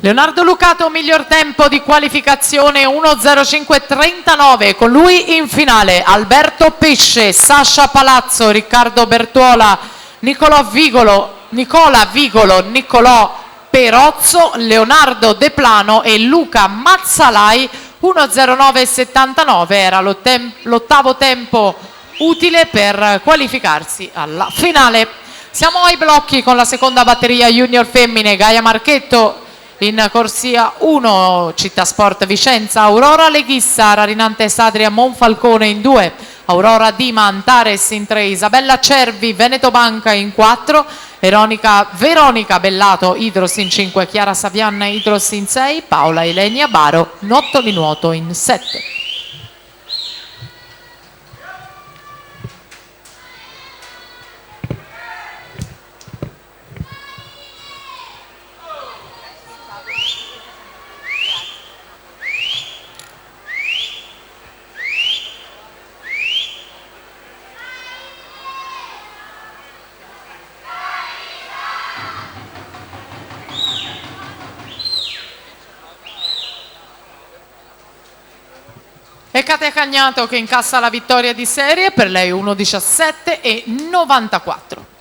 Leonardo Lucato, miglior tempo di qualificazione 1:05:39, con lui in finale Alberto Pesce, Sasha Palazzo, Riccardo Bertuola, Nicola Vigolo, Nicolò Perozzo, Leonardo De Plano e Luca Mazzalai. 1:09:79 era l'ottavo tempo utile per qualificarsi alla finale. Siamo ai blocchi con la seconda batteria junior femmine. Gaia Marchetto in corsia 1, Città Sport Vicenza, Aurora Leghissa, Rarinante Sadria Monfalcone in 2, Aurora Dima Antares in 3, Isabella Cervi Veneto Banca in 4, Veronica Bellato Idros in 5, Chiara Savianna Idros in 6, Paola Elenia Baro Nottoli Nuoto in 7. E Katia Cagnato che incassa la vittoria di serie, per lei 1:17:94.